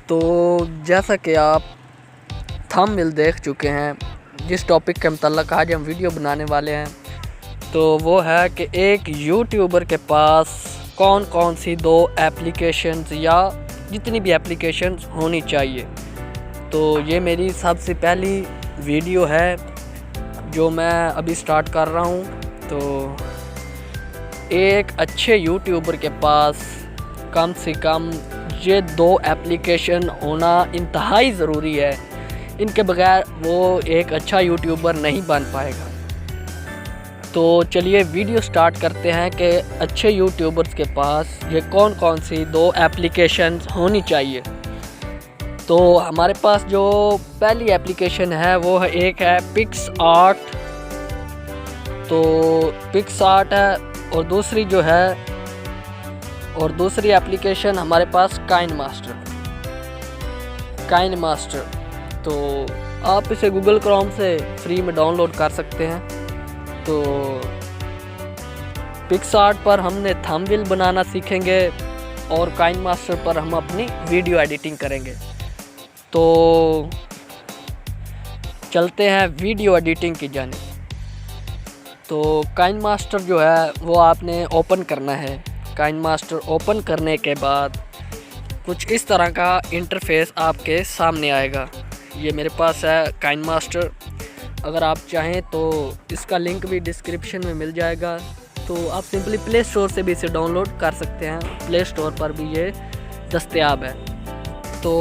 तो जैसा कि आप थंबनेल देख चुके हैं, जिस टॉपिक के मतलब आज हम वीडियो बनाने वाले हैं तो वो है कि एक यूट्यूबर के पास कौन कौन सी दो एप्लीकेशंस या जितनी भी एप्लीकेशंस होनी चाहिए। तो ये मेरी सबसे पहली वीडियो है जो मैं अभी स्टार्ट कर रहा हूँ। तो एक अच्छे यूट्यूबर के पास कम से कम ये दो एप्लीकेशन होना इंतहाई ज़रूरी है। इनके बगैर वो एक अच्छा यूट्यूबर नहीं बन पाएगा। तो चलिए वीडियो स्टार्ट करते हैं कि अच्छे यूट्यूबर्स के पास ये कौन कौन सी दो एप्लीकेशंस होनी चाहिए। तो हमारे पास जो पहली एप्लीकेशन है वो है एक है पिक्सआर्ट। तो पिक्सआर्ट है और दूसरी जो है और दूसरी एप्लीकेशन हमारे पास काइनमास्टर। तो आप इसे गूगल क्रोम से फ्री में डाउनलोड कर सकते हैं। तो पिक्सआर्ट पर हमने थंबनेल बनाना सीखेंगे और काइनमास्टर पर हम अपनी वीडियो एडिटिंग करेंगे। तो चलते हैं वीडियो एडिटिंग की जानिब। तो काइनमास्टर जो है वो आपने ओपन करना है। काइनमास्टर ओपन करने के बाद कुछ इस तरह का इंटरफेस आपके सामने आएगा। ये मेरे पास है काइनमास्टर। अगर आप चाहें तो इसका लिंक भी डिस्क्रिप्शन में मिल जाएगा। तो आप सिंपली प्ले स्टोर से भी इसे डाउनलोड कर सकते हैं। प्ले स्टोर पर भी ये दस्तयाब है। तो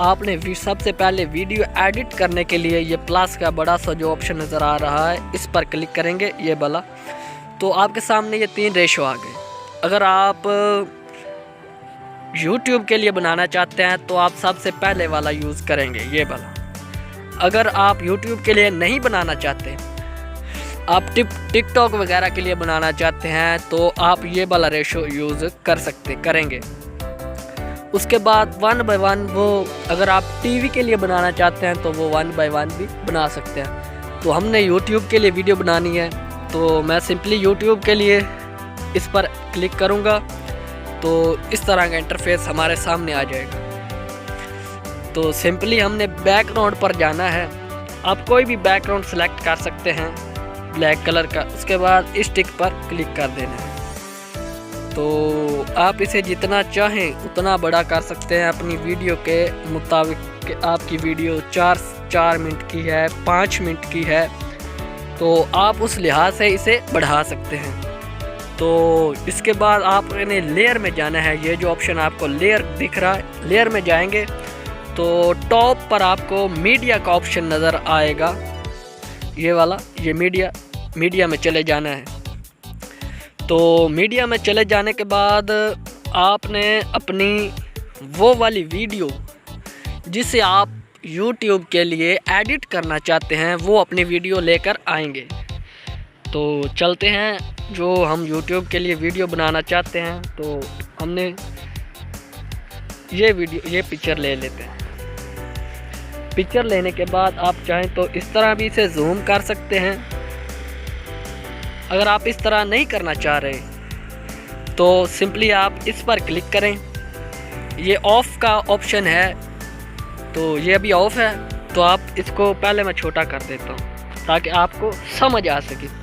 आपने सबसे पहले वीडियो एडिट करने के लिए ये प्लस का बड़ा सा जो ऑप्शन नज़र आ रहा है इस पर क्लिक करेंगे, ये वाला। तो आपके सामने ये 3 रेशो आ गए। अगर आप YouTube के लिए बनाना चाहते हैं तो आप सबसे पहले वाला यूज़ करेंगे, ये वाला। अगर आप YouTube के लिए नहीं बनाना चाहते, आप टिकटॉक वगैरह के लिए बनाना चाहते हैं तो आप ये वाला रेशो यूज़ करेंगे। उसके बाद 1 बाय 1 वो अगर आप टीवी के लिए बनाना चाहते हैं तो वो 1 बाय 1 भी बना सकते हैं। तो हमने YouTube के लिए वीडियो बनानी है तो मैं सिंपली YouTube के लिए इस पर क्लिक करूँगा तो इस तरह का इंटरफेस हमारे सामने आ जाएगा। तो सिंपली हमने बैकग्राउंड पर जाना है। आप कोई भी बैकग्राउंड सेलेक्ट कर सकते हैं ब्लैक कलर का। उसके बाद इस टिक पर क्लिक कर देना है। तो आप इसे जितना चाहें उतना बड़ा कर सकते हैं अपनी वीडियो के मुताबिक कि आपकी वीडियो 4 मिनट की है, 5 मिनट की है, तो आप उस लिहाज से इसे बढ़ा सकते हैं। तो इसके बाद आपने लेयर में जाना है। ये जो ऑप्शन आपको लेयर दिख रहा है, लेयर में जाएंगे तो टॉप पर आपको मीडिया का ऑप्शन नज़र आएगा, ये वाला। ये मीडिया में चले जाना है। तो मीडिया में चले जाने के बाद आपने अपनी वो वाली वीडियो जिसे आप YouTube के लिए एडिट करना चाहते हैं वो अपनी वीडियो लेकर आएंगे। तो चलते हैं जो हम YouTube के लिए वीडियो बनाना चाहते हैं। तो हमने ये पिक्चर ले लेते हैं। पिक्चर लेने के बाद आप चाहें तो इस तरह भी इसे जूम कर सकते हैं। अगर आप इस तरह नहीं करना चाह रहे तो सिंपली आप इस पर क्लिक करें। ये ऑफ का ऑप्शन है, तो ये अभी ऑफ है। तो आप इसको पहले मैं छोटा कर देता हूँ ताकि आपको समझ आ सके।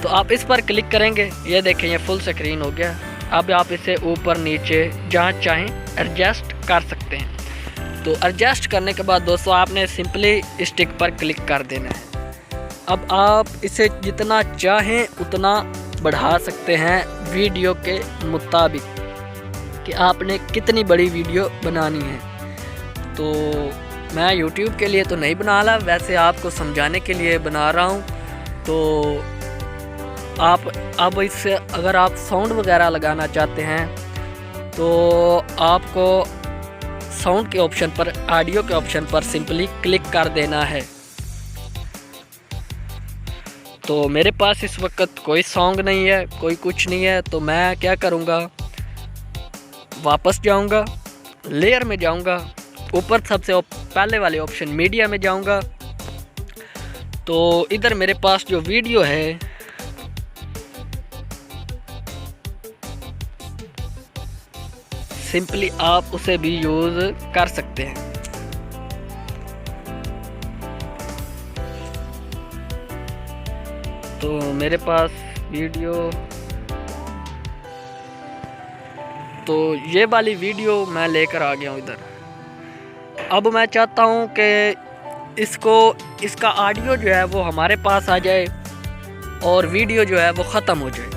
तो आप इस पर क्लिक करेंगे, ये देखें ये फुल स्क्रीन हो गया। अब आप इसे ऊपर नीचे जहाँ चाहें एडजस्ट कर सकते हैं। तो एडजस्ट करने के बाद दोस्तों आपने सिंपली स्टिक पर क्लिक कर देना है। अब आप इसे जितना चाहें उतना बढ़ा सकते हैं वीडियो के मुताबिक कि आपने कितनी बड़ी वीडियो बनानी है। तो मैं YouTube के लिए तो नहीं बना रहा, वैसे आपको समझाने के लिए बना रहा हूँ। तो आप अब इससे अगर आप साउंड वगैरह लगाना चाहते हैं तो आपको साउंड के ऑप्शन पर, ऑडियो के ऑप्शन पर सिंपली क्लिक कर देना है। तो मेरे पास इस वक्त कोई सॉन्ग नहीं है, कोई कुछ नहीं है। तो मैं क्या करूँगा, वापस जाऊँगा, लेयर में जाऊँगा, ऊपर सबसे पहले वाले ऑप्शन मीडिया में जाऊँगा। तो इधर मेरे पास जो वीडियो है सिंपली आप उसे भी यूज़ कर सकते हैं। तो मेरे पास वीडियो, तो ये वाली वीडियो मैं लेकर आ गया हूँ इधर। अब मैं चाहता हूँ कि इसका ऑडियो जो है वो हमारे पास आ जाए और वीडियो जो है वो ख़त्म हो जाए।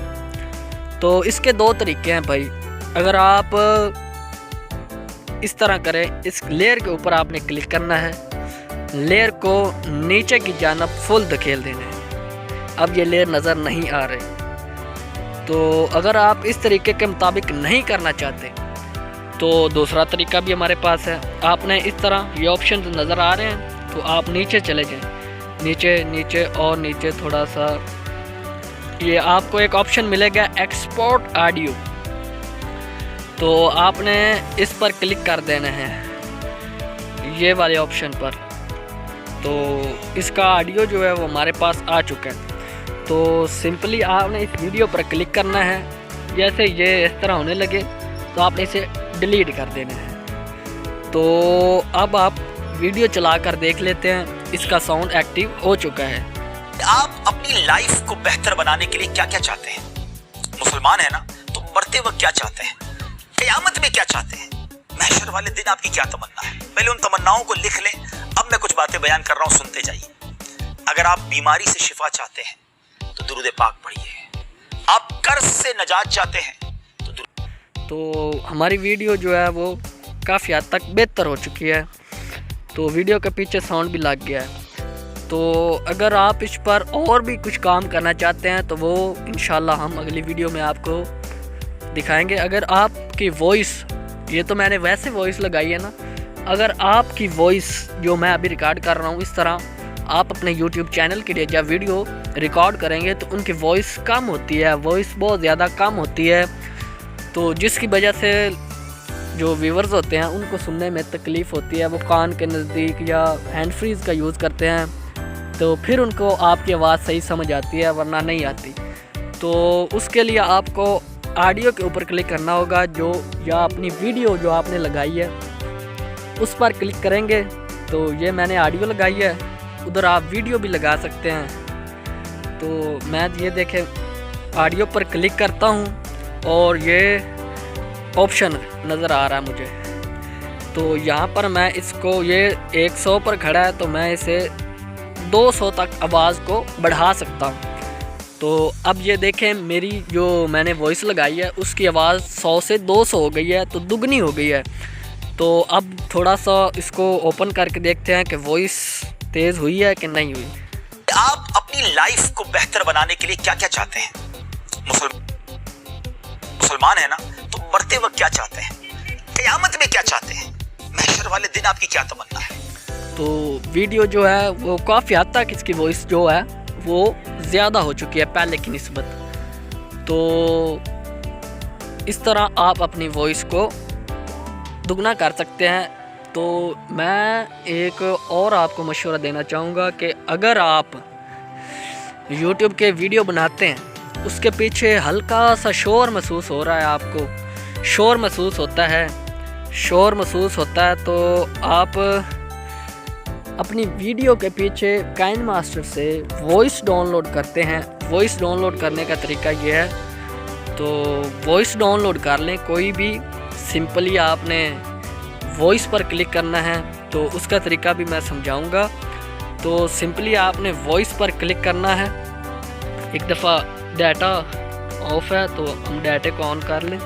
तो इसके दो तरीके हैं भाई। अगर आप इस तरह करें, इस लेयर के ऊपर आपने क्लिक करना है, लेयर को नीचे की जानब फुल धकेल देना है। अब ये लेयर नज़र नहीं आ रही। तो अगर आप इस तरीके के मुताबिक नहीं करना चाहते तो दूसरा तरीका भी हमारे पास है। आपने इस तरह ये ऑप्शन नज़र आ रहे हैं, तो आप नीचे चले जाएं, नीचे नीचे और नीचे थोड़ा सा, ये आपको एक ऑप्शन मिलेगा एक्सपोर्ट ऑडियो। तो आपने इस पर क्लिक कर देना है, ये वाले ऑप्शन पर। तो इसका ऑडियो जो है वो हमारे पास आ चुका है। तो सिंपली आपने इस वीडियो पर क्लिक करना है। जैसे ये इस तरह होने लगे तो आपने इसे डिलीट कर देना है। तो अब आप वीडियो चला कर देख लेते हैं, इसका साउंड एक्टिव हो चुका है। आप अपनी लाइफ को बेहतर बनाने के लिए क्या क्या चाहते हैं? मुसलमान है ना, तो मरते वक्त क्या चाहते हैं? क़यामत में क्या चाहते हैं? महशर वाले दिन आपकी क्या तमन्ना है? पहले उन तमन्नाओं को लिख लें। अब मैं कुछ बातें बयान कर रहा हूँ, सुनते जाइए। अगर आप बीमारी से शिफा चाहते हैं तो दुरूद पाक पढ़िए। आप कर्ज से नजात चाहते हैं तो हमारी वीडियो जो है वो काफ़ी हद तक बेहतर हो चुकी है। तो वीडियो के पीछे साउंड भी लग गया है। तो अगर आप इस पर और भी कुछ काम करना चाहते हैं तो वो इंशाल्लाह हम अगली वीडियो में आपको दिखाएंगे। अगर आपकी वॉइस, ये तो मैंने वैसे वॉइस लगाई है ना, अगर आपकी वॉइस जो मैं अभी रिकॉर्ड कर रहा हूँ, इस तरह आप अपने YouTube चैनल के लिए जब वीडियो रिकॉर्ड करेंगे तो उनकी वॉइस कम होती है, वॉइस बहुत ज़्यादा कम होती है। तो जिसकी वजह से जो व्यूवर्स होते हैं उनको सुनने में तकलीफ़ होती है। वो कान के नज़दीक या हैंड फ्रीज़ का यूज़ करते हैं, तो फिर उनको आपकी आवाज़ सही समझ आती है, वरना नहीं आती। तो उसके लिए आपको ऑडियो के ऊपर क्लिक करना होगा, या अपनी वीडियो जो आपने लगाई है उस पर क्लिक करेंगे। तो ये मैंने ऑडियो लगाई है, उधर आप वीडियो भी लगा सकते हैं। तो मैं ये देखें ऑडियो पर क्लिक करता हूँ और ये ऑप्शन नज़र आ रहा है मुझे। तो यहाँ पर मैं इसको, ये 100 पर खड़ा है तो मैं इसे 200 तक आवाज़ को बढ़ा सकता हूँ। तो अब ये देखें मेरी जो मैंने वॉइस लगाई है उसकी आवाज़ 100 से 200 हो गई है, तो दुगनी हो गई है। तो अब थोड़ा सा इसको ओपन करके देखते हैं कि वॉइस तेज़ हुई है कि नहीं हुई। आप अपनी लाइफ को बेहतर बनाने के लिए क्या क्या चाहते हैं? मुसलमान है ना, तो मरते वक्त क्या चाहते हैं? क़यामत में क्या चाहते हैं? महशर वाले दिन आपकी क्या तमन्ना है? तो वीडियो जो है वो काफ़ी हद तक इसकी वॉइस जो है वो ज़्यादा हो चुकी है पहले की निस्बत। तो इस तरह आप अपनी वॉइस को दुगना कर सकते हैं। तो मैं एक और आपको मशवरा देना चाहूँगा कि अगर आप YouTube के वीडियो बनाते हैं, उसके पीछे हल्का सा शोर महसूस हो रहा है, आपको शोर महसूस होता है, तो आप अपनी वीडियो के पीछे काइन मास्टर से वॉइस डाउनलोड करते हैं। वॉइस डाउनलोड करने का तरीका ये है, तो वॉइस डाउनलोड कर लें कोई भी। सिंपली आपने वॉइस पर क्लिक करना है, तो उसका तरीका भी मैं समझाऊंगा। तो सिंपली आपने वॉइस पर क्लिक करना है। एक दफ़ा डाटा ऑफ है तो हम डाटा को ऑन कर लें।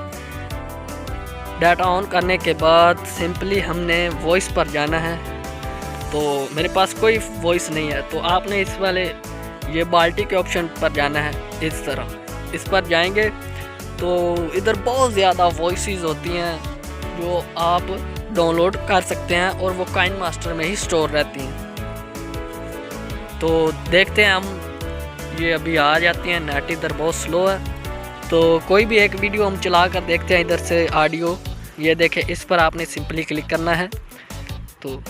डाटा ऑन करने के बाद सिंपली हमने वॉइस पर जाना है। तो मेरे पास कोई वॉइस नहीं है, तो आपने इस वाले ये बाल्टी के ऑप्शन पर जाना है। इस तरह इस पर जाएंगे तो इधर बहुत ज़्यादा वॉइसेस होती हैं जो आप डाउनलोड कर सकते हैं और वो काइन मास्टर में ही स्टोर रहती हैं। तो देखते हैं हम, ये अभी आ जाती हैं। नेट इधर बहुत स्लो है, तो कोई भी एक वीडियो हम चला कर देखते हैं इधर से ऑडियो। ये देखें, इस पर आपने सिंपली क्लिक करना है। तो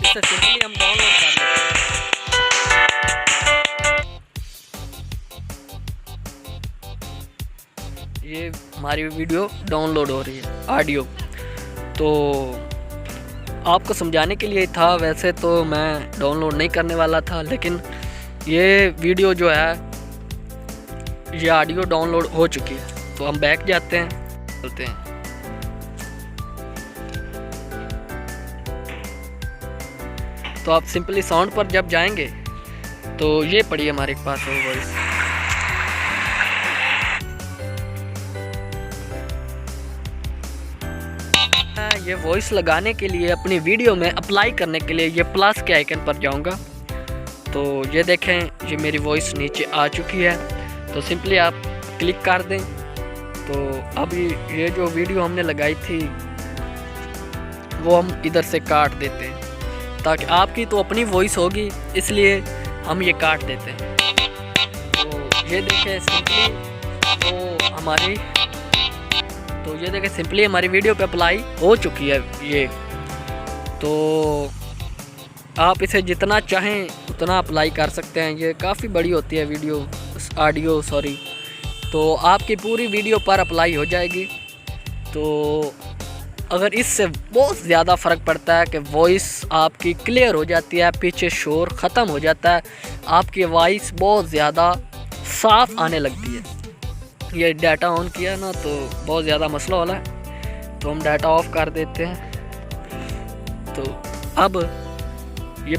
इससे सिंपली हम डाउनलोड ये हमारी वीडियो डाउनलोड हो रही है ऑडियो। तो आपको समझाने के लिए था, वैसे तो मैं डाउनलोड नहीं करने वाला था, लेकिन ये वीडियो जो है ये ऑडियो डाउनलोड हो चुकी है। तो हम बैक जाते हैं, चलते हैं। तो आप सिंपली साउंड पर जब जाएंगे तो ये पड़ी हमारे पास वो वॉइस। ये वॉइस लगाने के लिए अपनी वीडियो में अप्लाई करने के लिए ये प्लस के आइकन पर जाऊंगा। तो ये देखें, ये मेरी वॉइस नीचे आ चुकी है। तो सिंपली आप क्लिक कर दें। तो अब ये जो वीडियो हमने लगाई थी वो हम इधर से काट देते हैं, ताकि आपकी तो अपनी वॉइस होगी, इसलिए हम ये काट देते हैं। तो ये देखें सिंपली हमारी वीडियो पे अप्लाई हो चुकी है ये। तो आप इसे जितना चाहें उतना अप्लाई कर सकते हैं। ये काफ़ी बड़ी होती है वीडियो, ऑडियो सॉरी। तो आपकी पूरी वीडियो पर अप्लाई हो जाएगी। तो अगर इससे बहुत ज़्यादा फ़र्क पड़ता है कि वॉइस आपकी क्लियर हो जाती है, पीछे शोर ख़त्म हो जाता है, आपकी वॉइस बहुत ज़्यादा साफ़ आने लगती है। ये डाटा ऑन किया ना तो बहुत ज़्यादा मसला वाला है, तो हम डाटा ऑफ कर देते हैं। तो अब ये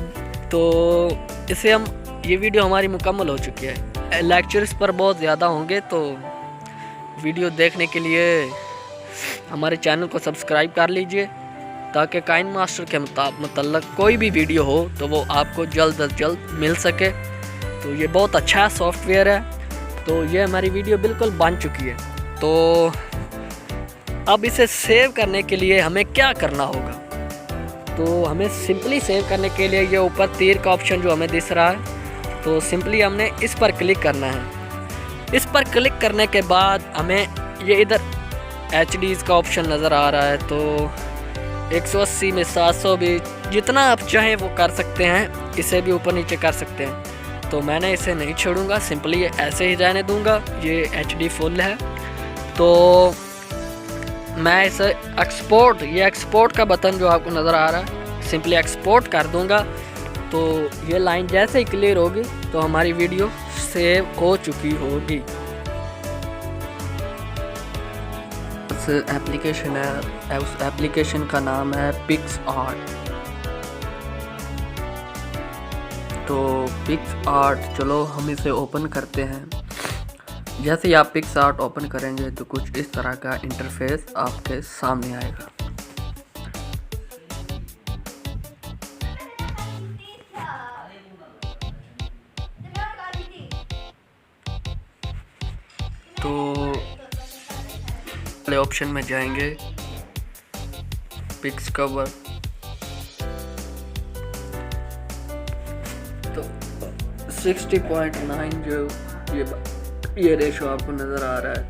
वीडियो हमारी मुकम्मल हो चुकी है। लेक्चर्स पर बहुत ज़्यादा होंगे, तो वीडियो देखने के लिए हमारे चैनल को सब्सक्राइब कर लीजिए, ताकि काइनमास्टर के मतलब कोई भी वीडियो हो तो वो आपको जल्द अज जल्द मिल सके। तो ये बहुत अच्छा सॉफ्टवेयर है। तो ये हमारी वीडियो बिल्कुल बन चुकी है। तो अब इसे सेव करने के लिए हमें क्या करना होगा? तो हमें सिंपली सेव करने के लिए ये ऊपर तीर का ऑप्शन जो हमें दिख रहा है, तो सिंपली हमने इस पर क्लिक करना है। इस पर क्लिक करने के बाद हमें ये इधर HDs का ऑप्शन नज़र आ रहा है। तो 180 में 700 भी, जितना आप चाहें वो कर सकते हैं, इसे भी ऊपर नीचे कर सकते हैं। तो मैंने इसे नहीं छोड़ूंगा, सिंपली ऐसे ही रहने दूंगा। ये HD फुल है। तो मैं इसे एक्सपोर्ट का बटन जो आपको नज़र आ रहा है, सिंपली एक्सपोर्ट कर दूंगा। तो ये लाइन जैसे ही क्लियर होगी तो हमारी वीडियो सेव हो चुकी होगी। उस एप्लीकेशन है, उस एप्लीकेशन का नाम है PicsArt। तो PicsArt, चलो हम इसे ओपन करते हैं। जैसे ही आप PicsArt ओपन करेंगे तो कुछ इस तरह का इंटरफेस आपके सामने आएगा। तो पहले ऑप्शन में जाएंगे, पिक्स कवर। तो 60.9 जो ये रेशो आपको नज़र आ रहा है,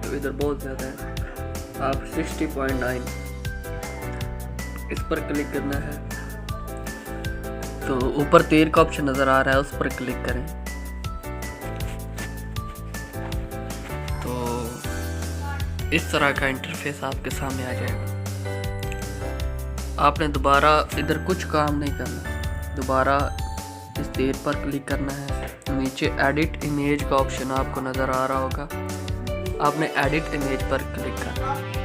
तो इधर बहुत ज़्यादा है। आप 60.9 इस पर क्लिक करना है। तो ऊपर तीर का ऑप्शन नज़र आ रहा है, उस पर क्लिक करें। तो इस तरह का इंटरफेस आपके सामने आ जाएगा। आपने दोबारा इधर कुछ काम नहीं करना, दोबारा इस तीर पर क्लिक करना है। नीचे एडिट इमेज का ऑप्शन आपको नज़र आ रहा होगा, आपने एडिट इमेज पर क्लिक करना है।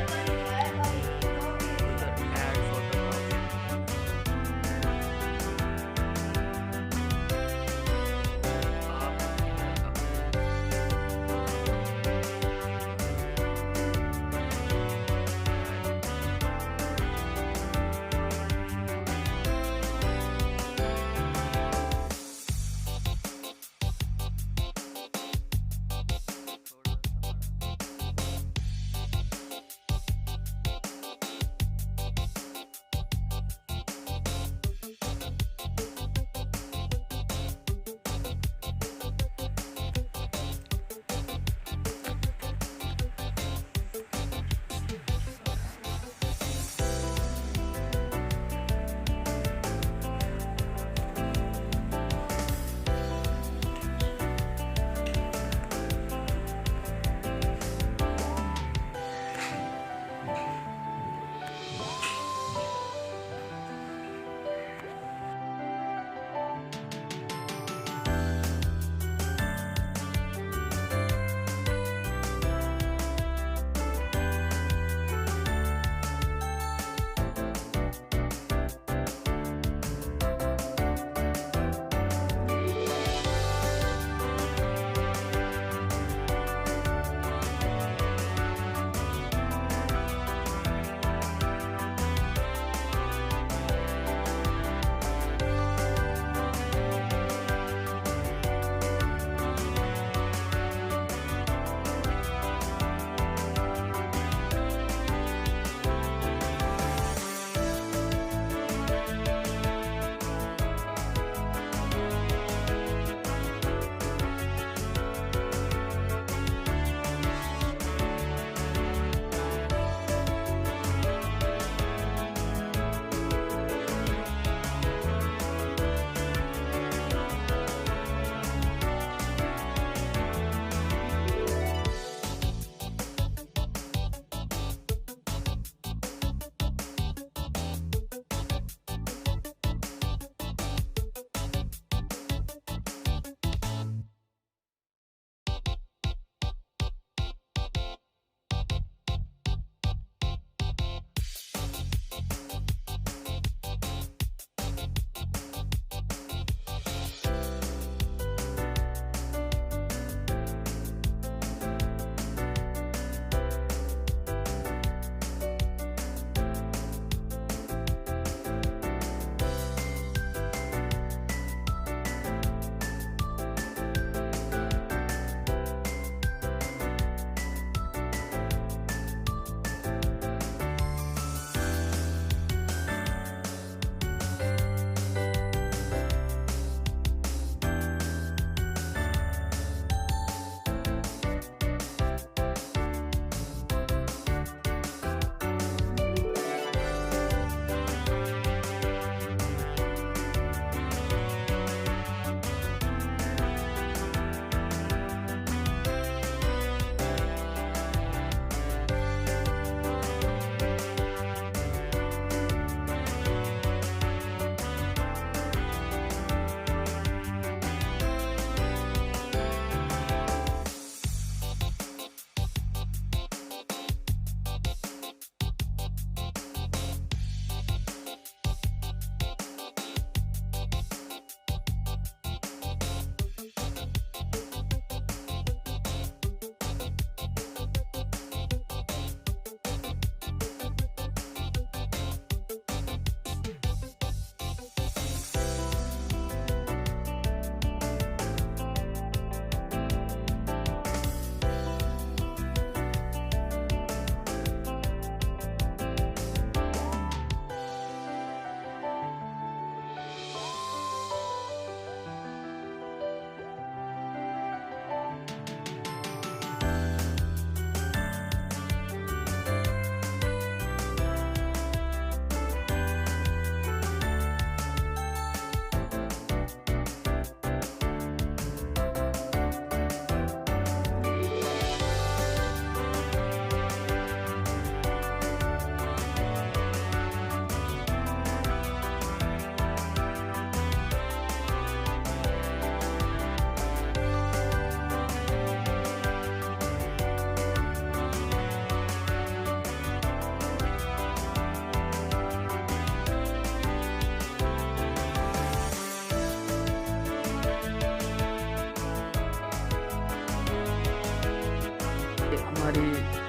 हमारी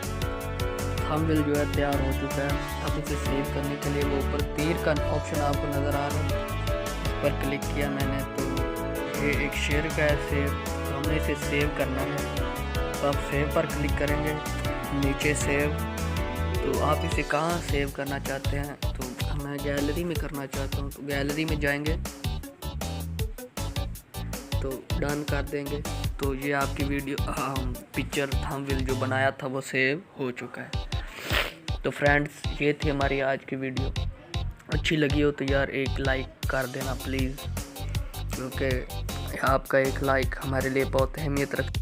थंबनेल जो है तैयार हो चुका है। अब इसे सेव करने के लिए वो ऊपर तीर का ऑप्शन आपको नज़र आ रहा है, इस पर क्लिक किया मैंने तो ये एक शेयर का है सेव, तो हमने इसे सेव करना है। तो आप सेव पर क्लिक करेंगे, नीचे सेव, तो आप इसे कहाँ सेव करना चाहते हैं, तो मैं गैलरी में करना चाहता हूँ, तो गैलरी में जाएंगे तो डन कर देंगे। तो ये आपकी वीडियो पिक्चर थंबनेल जो बनाया था वो सेव हो चुका है। तो फ्रेंड्स, ये थी हमारी आज की वीडियो। अच्छी लगी हो तो यार एक लाइक कर देना प्लीज़, क्योंकि आपका एक लाइक हमारे लिए बहुत अहमियत रखता है।